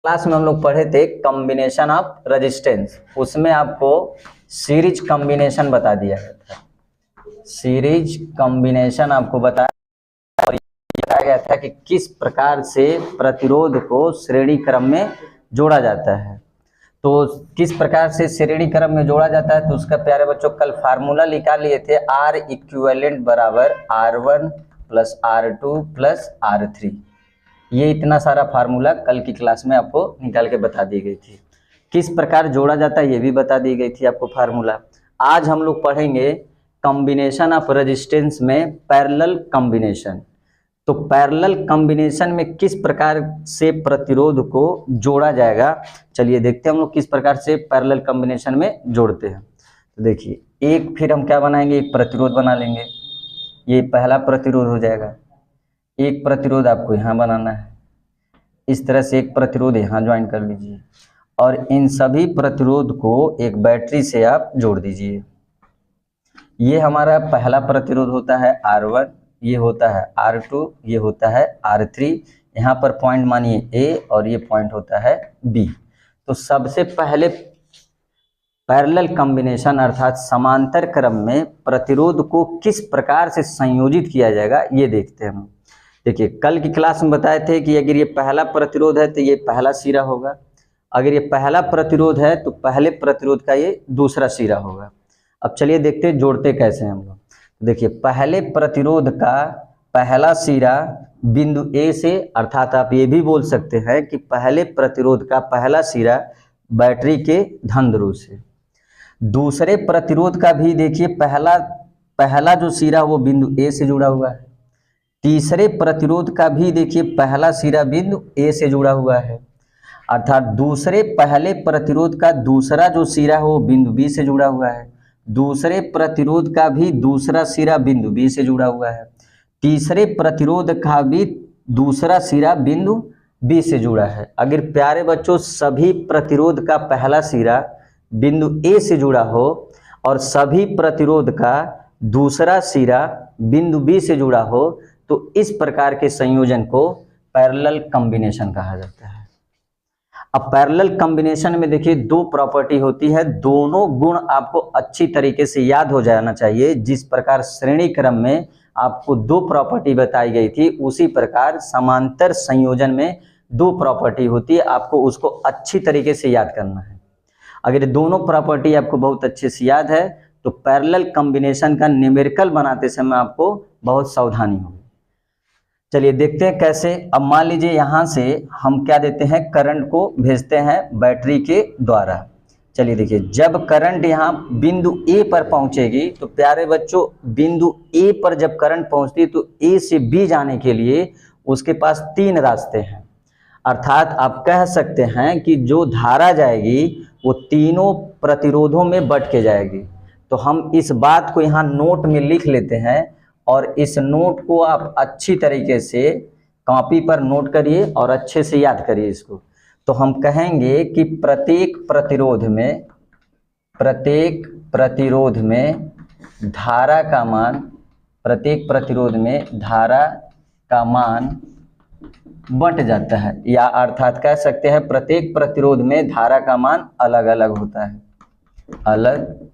Class में हम लोग पढ़े थे कॉम्बिनेशन ऑफ रेजिस्टेंस, उसमें आपको सीरीज कॉम्बिनेशन बता दिया गया था। सीरीज कॉम्बिनेशन आपको बताया और बताया गया था कि किस प्रकार से प्रतिरोध को श्रेणी क्रम में जोड़ा जाता है। तो किस प्रकार से श्रेणी क्रम में जोड़ा जाता है, तो उसका प्यारे बच्चों कल फार्मूला निकाल लिए थे, आर इक्विवेलेंट बराबर R1 plus R2 plus R3। ये इतना सारा फार्मूला कल की क्लास में आपको निकाल के बता दी गई थी। किस प्रकार जोड़ा जाता है ये भी बता दी गई थी आपको फार्मूला। आज हम लोग पढ़ेंगे कॉम्बिनेशन ऑफ रेजिस्टेंस में पैरेलल कॉम्बिनेशन। तो पैरेलल कॉम्बिनेशन में किस प्रकार से प्रतिरोध को जोड़ा जाएगा, चलिए देखते हैं हम लोग किस प्रकार से पैरेलल कॉम्बिनेशन में जोड़ते हैं। तो देखिए, एक फिर हम क्या बनाएंगे, एक प्रतिरोध बना लेंगे। ये पहला प्रतिरोध हो जाएगा। एक प्रतिरोध आपको यहाँ बनाना है, इस तरह से एक प्रतिरोध यहाँ ज्वाइन कर लीजिए और इन सभी प्रतिरोध को एक बैटरी से आप जोड़ दीजिए। ये हमारा पहला प्रतिरोध होता है R1, ये होता है R2, ये होता है R3। यहाँ पर पॉइंट मानिए A और ये पॉइंट होता है B। तो सबसे पहले पैरेलल कॉम्बिनेशन अर्थात समांतर क्रम में प्रतिरोध को किस प्रकार से संयोजित किया जाएगा ये देखते हैं हम। देखिए, कल की क्लास में बताए थे कि अगर ये पहला प्रतिरोध है तो ये पहला सिरा होगा, अगर ये पहला प्रतिरोध है तो पहले प्रतिरोध का ये दूसरा सिरा होगा। अब चलिए देखते हैं जोड़ते कैसे हैं हम लोग। देखिए, पहले प्रतिरोध का पहला सिरा बिंदु A से, अर्थात आप ये भी बोल सकते हैं कि पहले प्रतिरोध का पहला सिरा बैटरी के धन ध्रुव से। दूसरे प्रतिरोध का भी देखिए पहला जो सिरा वो बिंदु A से जुड़ा हुआ है। तीसरे प्रतिरोध का भी देखिए पहला सिरा बिंदु A से जुड़ा हुआ है, अर्थात दूसरे पहले प्रतिरोध का दूसरा जो सिरा है वो बिंदु B से जुड़ा हुआ है। दूसरे प्रतिरोध का भी दूसरा सिरा बिंदु B से जुड़ा हुआ है। तीसरे प्रतिरोध का भी दूसरा सिरा बिंदु B से जुड़ा है। अगर प्यारे बच्चों सभी प्रतिरोध का पहला सिरा बिंदु A से जुड़ा हो और सभी प्रतिरोध का दूसरा सिरा बिंदु B से जुड़ा हो तो इस प्रकार के संयोजन को पैरेलल कॉम्बिनेशन कहा जाता है। अब पैरेलल कॉम्बिनेशन में देखिए दो प्रॉपर्टी होती है, दोनों गुण आपको अच्छी तरीके से याद हो जाना चाहिए। जिस प्रकार श्रेणी क्रम में आपको दो प्रॉपर्टी बताई गई थी, उसी प्रकार समांतर संयोजन में दो प्रॉपर्टी होती है, आपको उसको अच्छी तरीके से याद करना है। अगर दोनों प्रॉपर्टी आपको बहुत अच्छे से याद है तो पैरेलल कॉम्बिनेशन का न्यूमेरिकल बनाते समय आपको बहुत सावधानी होगी। चलिए देखते हैं कैसे। अब मान लीजिए यहाँ से हम क्या देते हैं, करंट को भेजते हैं बैटरी के द्वारा। चलिए देखिए, जब करंट यहाँ बिंदु A पर पहुँचेगी तो प्यारे बच्चों बिंदु A पर जब करंट पहुँचती है तो A से B जाने के लिए उसके पास तीन रास्ते हैं, अर्थात आप कह सकते हैं कि जो धारा जाएगी वो तीनों प्रतिरोधों में बट के जाएगी। तो हम इस बात को यहाँ नोट में लिख लेते हैं और इस नोट को आप अच्छी तरीके से कॉपी पर नोट करिए और अच्छे से याद करिए इसको। तो हम कहेंगे कि प्रत्येक प्रतिरोध में धारा का मान, प्रत्येक प्रतिरोध में धारा का मान बंट जाता है, या अर्थात कह सकते हैं प्रत्येक प्रतिरोध में धारा का मान अलग अलग होता है, अलग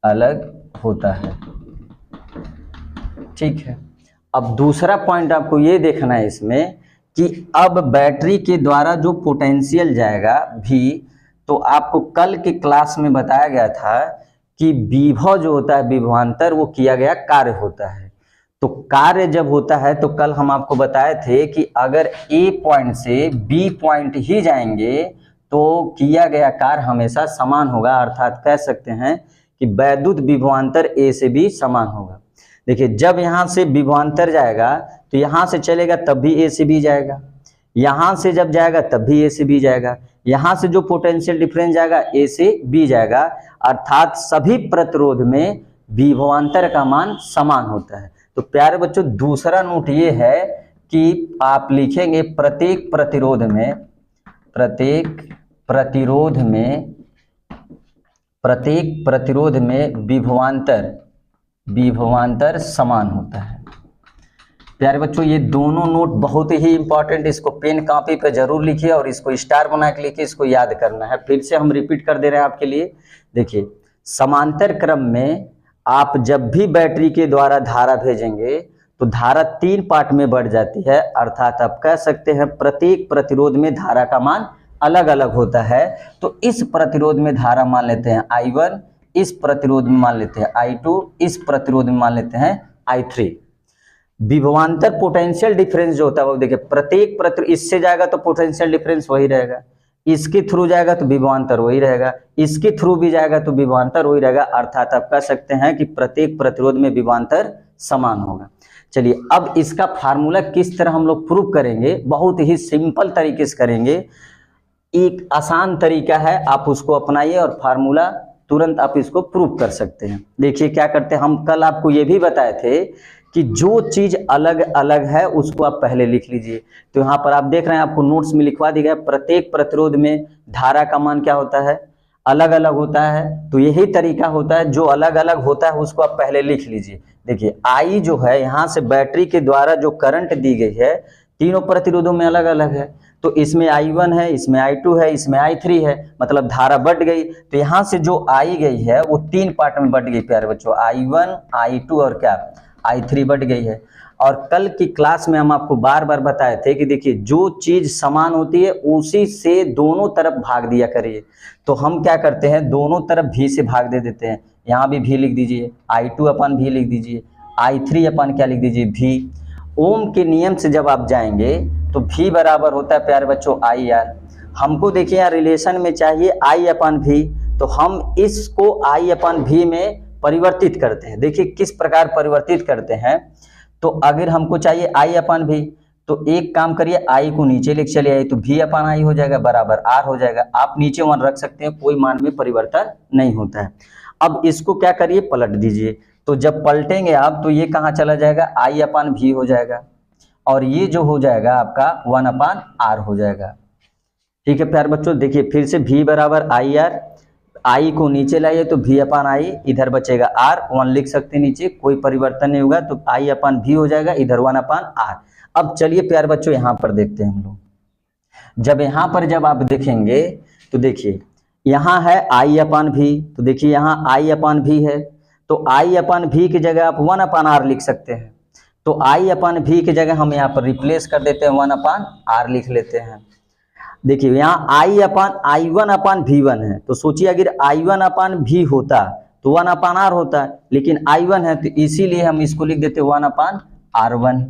अलग होता है। ठीक है। अब दूसरा पॉइंट आपको ये देखना है इसमें कि अब बैटरी के द्वारा जो पोटेंशियल जाएगा भी, तो आपको कल के क्लास में बताया गया था कि विभव जो होता है, विभवांतर, वो किया गया कार्य होता है। तो कार्य जब होता है तो कल हम आपको बताए थे कि अगर A पॉइंट से B पॉइंट ही जाएंगे तो किया गया कार्य हमेशा समान होगा, अर्थात कह सकते हैं कि वैद्युत विभवांतर A से भी समान होगा। देखिए, जब यहाँ से विभवांतर जाएगा तो यहाँ से चलेगा तब भी A से B जाएगा, यहाँ से जब जाएगा तब भी A से B जाएगा, यहाँ से जो पोटेंशियल डिफरेंस जाएगा A से B जाएगा, अर्थात सभी प्रतिरोध में विभवांतर का मान समान होता है। तो प्यारे बच्चों दूसरा नोट ये है कि आप लिखेंगे प्रत्येक प्रतिरोध में विभवांतर समान होता है। प्यारे बच्चों ये दोनों नोट बहुत ही इंपॉर्टेंट, इसको पेन कॉपी पे जरूर लिखिए और इसको स्टार बना के लिखिए, इसको याद करना है। फिर से हम रिपीट कर दे रहे हैं आपके लिए। देखिए, समांतर क्रम में आप जब भी बैटरी के द्वारा धारा भेजेंगे तो धारा 3 पार्ट में बढ़ जाती है, अर्थात आप कह सकते हैं प्रत्येक प्रतिरोध में धारा का मान अलग अलग होता है। तो इस प्रतिरोध में धारा मान लेते हैं I1, इस प्रतिरोध में मान लेते हैं I2, इस प्रतिरोध में मान लेते हैं I3। विभवांतर पोटेंशियल डिफरेंस जो होता है वो देखिए, प्रत्येक प्रतिरोध इससे जाएगा तो पोटेंशियल डिफरेंस वही रहेगा, इसके थ्रू जाएगा तो विभवांतर वही रहेगा, इसके थ्रू भी जाएगा तो विभवांतर वही रहेगा, अर्थात आप कह सकते हैं कि प्रत्येक प्रतिरोध में विभवांतर समान होगा। चलिए अब इसका फार्मूला किस तरह हम लोग प्रूव करेंगे, बहुत ही सिंपल तरीके से करेंगे। एक आसान तरीका है, आप उसको अपनाइए और फार्मूला तुरंत आप इसको प्रूव कर सकते हैं। देखिए क्या करते हैं, हम कल आपको ये भी बताए थे कि जो चीज अलग अलग है उसको आप पहले लिख लीजिए। तो यहाँ पर आप देख रहे हैं, आपको नोट्स में लिखवा दिया गया, प्रत्येक प्रतिरोध में धारा का मान क्या होता है, अलग अलग होता है। तो यही तरीका होता है, जो अलग अलग होता है उसको आप पहले लिख लीजिए। देखिए I जो है, यहाँ से बैटरी के द्वारा जो करंट दी गई है तीनों प्रतिरोधों में अलग अलग है। तो इसमें I1 है, इसमें I2 है, इसमें I3 है, मतलब धारा बढ़ गई। तो यहाँ से जो आई गई है वो 3 पार्ट में बढ़ गई प्यारे बच्चों, I1, I2 और क्या I3 बढ़ गई है। और कल की क्लास में हम आपको बार बार बताए थे कि देखिए जो चीज समान होती है उसी से दोनों तरफ भाग दिया करिए। तो हम क्या करते हैं, दोनों तरफ भी से भाग दे देते हैं। यहाँ भी भी लिख दीजिए, I2 अपन भी लिख दीजिए, I3 अपन क्या लिख दीजिए भी। ओम के नियम से जब आप जाएंगे तो भी बराबर होता है प्यारे बच्चों IR। हमको देखिए यहाँ रिलेशन में चाहिए I अपन भी, तो हम इसको I अपन भी में परिवर्तित करते हैं। देखिए किस प्रकार परिवर्तित करते हैं। तो अगर हमको चाहिए I अपन भी, तो एक काम करिए, I को नीचे लेके चले आइए, तो भी अपन I हो जाएगा बराबर R हो जाएगा। आप नीचे 1 रख सकते हैं, कोई मान में परिवर्तन नहीं होता है। अब इसको क्या करिए, पलट दीजिए। तो जब पलटेंगे आप तो ये कहाँ चला जाएगा, I अपन भी हो जाएगा, और ये जो हो जाएगा आपका 1 अपन R हो जाएगा। ठीक है प्यारे बच्चों, देखिए फिर से भी बराबर IR, I को नीचे लाइए तो भी अपन I, इधर बचेगा R, 1 लिख सकते हैं नीचे, कोई परिवर्तन नहीं होगा, तो I अपन भी हो जाएगा, इधर 1 अपन R। अब चलिए प्यारे बच्चों यहाँ पर देखते हैं हम लोग। जब यहाँ पर जब आप देखेंगे तो देखिए यहाँ है I अपन भी, तो देखिए यहाँ I अपन भी है, तो I अपन भी की जगह आप 1 अपन R लिख सकते हैं। तो I अपन भी की जगह हम यहाँ पर रिप्लेस कर देते हैं, 1 अपन R लिख लेते हैं। देखिए यहाँ I1 अपन V1 है, तो सोचिए अगर I1 अपन V होता तो 1 अपन R होता, लेकिन I1 है तो इसीलिए हम इसको लिख देते 1 अपन R1।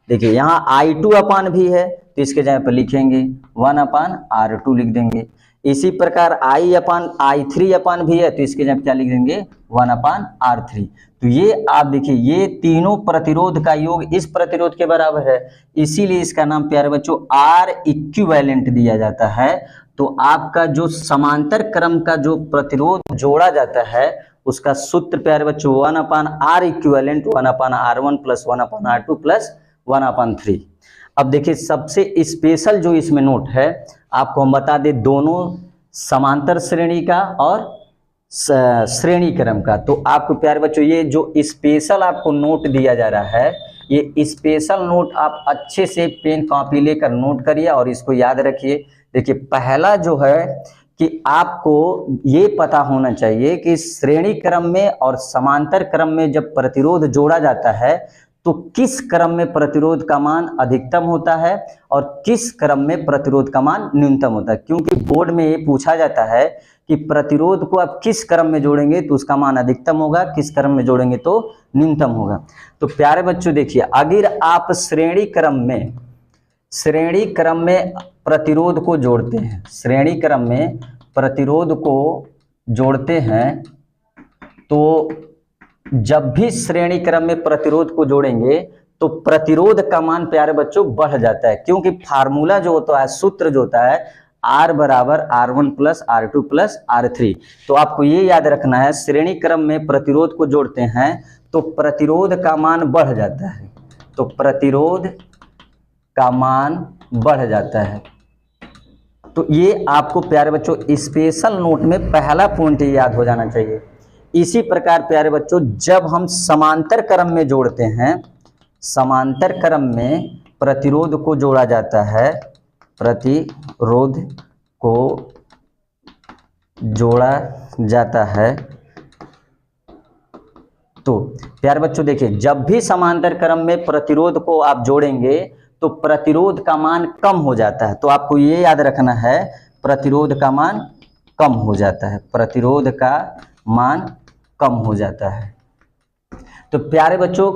देखिए यहाँ I2 अपन भी है, तो इसके जगह पर लिखेंगे 1 अपन R2 लिख देंगे। इसी प्रकार I3 अपन भी है, तो इसके जगह क्या लिख देंगे 1 अपन R3। तो ये आप देखिए ये तीनों प्रतिरोध का योग इस प्रतिरोध के बराबर है, इसीलिए इसका नाम प्यारे बच्चों R इक्विवेलेंट दिया जाता है। तो आपका जो समांतर क्रम का जो प्रतिरोध जोड़ा जाता है उसका सूत्र प्यारे बच्चों 1 अपन R इक्विवेलेंट 1 अपन R1 प्लस 1 अपन R2 प्लस 1 अपन 3। अब देखिए सबसे स्पेशल जो इसमें नोट है, आपको हम बता दें दोनों समांतर श्रेणी का और श्रेणी क्रम का। तो आपको प्यारे बच्चों ये जो स्पेशल आपको नोट दिया जा रहा है, ये स्पेशल नोट आप अच्छे से पेन कॉपी लेकर नोट करिए और इसको याद रखिए। देखिए पहला जो है कि आपको ये पता होना चाहिए कि श्रेणी क्रम में और समांतर क्रम में जब प्रतिरोध जोड़ा जाता है तो किस क्रम में प्रतिरोध का मान अधिकतम होता है और किस क्रम में प्रतिरोध का मान न्यूनतम होता है। क्योंकि बोर्ड में ये पूछा जाता है कि प्रतिरोध को आप किस क्रम में जोड़ेंगे तो उसका मान अधिकतम होगा, किस क्रम में जोड़ेंगे तो न्यूनतम होगा। तो प्यारे बच्चों देखिए अगर आप श्रेणी क्रम में प्रतिरोध को जोड़ते हैं, श्रेणी क्रम में प्रतिरोध को जोड़ते हैं, तो जब भी श्रेणी क्रम में प्रतिरोध को जोड़ेंगे तो प्रतिरोध का मान प्यारे बच्चों बढ़ जाता है। क्योंकि फार्मूला जो होता है, सूत्र जो होता है R बराबर R1 plus R2 plus R3। तो आपको ये याद रखना है, श्रेणी क्रम में प्रतिरोध को जोड़ते हैं तो प्रतिरोध का मान बढ़ जाता है, तो प्रतिरोध का मान बढ़ जाता है। तो ये आपको प्यारे बच्चों स्पेशल नोट में पहला पॉइंट याद हो जाना चाहिए। इसी प्रकार प्यारे बच्चों जब हम समांतर क्रम में जोड़ते हैं, समांतर क्रम में प्रतिरोध को जोड़ा जाता है, प्रतिरोध को जोड़ा जाता है, तो प्यारे बच्चों देखिए, जब भी समांतर क्रम में प्रतिरोध को आप जोड़ेंगे तो प्रतिरोध का मान कम हो जाता है। तो आपको ये याद रखना है, प्रतिरोध का मान कम हो जाता है, प्रतिरोध का मान कम हो जाता है। तो प्यारे बच्चों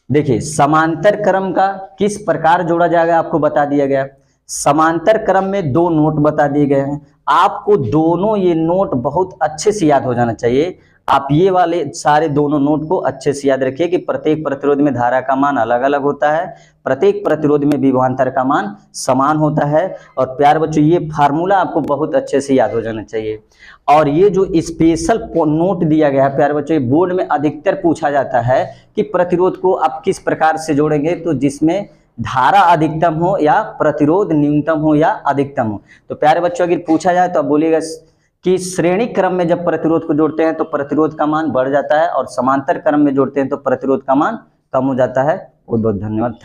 देखिए, समांतर क्रम का किस प्रकार जोड़ा जाएगा आपको बता दिया गया। समांतर क्रम में दो नोट बता दिए गए हैं, आपको दोनों ये नोट बहुत अच्छे से याद हो जाना चाहिए। आप ये वाले सारे दोनों नोट को अच्छे से याद रखिए कि प्रत्येक प्रतिरोध में धारा का मान अलग अलग होता है, प्रत्येक प्रतिरोध में विभवांतर का मान समान होता है। और प्यारे बच्चों ये फार्मूला आपको बहुत अच्छे से याद हो जाना चाहिए। और ये जो स्पेशल नोट दिया गया है प्यारे बच्चों, ये बोर्ड में अधिकतर पूछा जाता है कि प्रतिरोध को आप किस प्रकार से जोड़ेंगे, तो जिसमें धारा अधिकतम हो या प्रतिरोध न्यूनतम हो या अधिकतम हो। तो प्यारे बच्चों अगर पूछा जाए तो आप बोलिएगा कि श्रेणी क्रम में जब प्रतिरोध को जोड़ते हैं तो प्रतिरोध का मान बढ़ जाता है और समांतर क्रम में जोड़ते हैं तो प्रतिरोध का मान कम हो जाता है। बहुत बहुत धन्यवाद।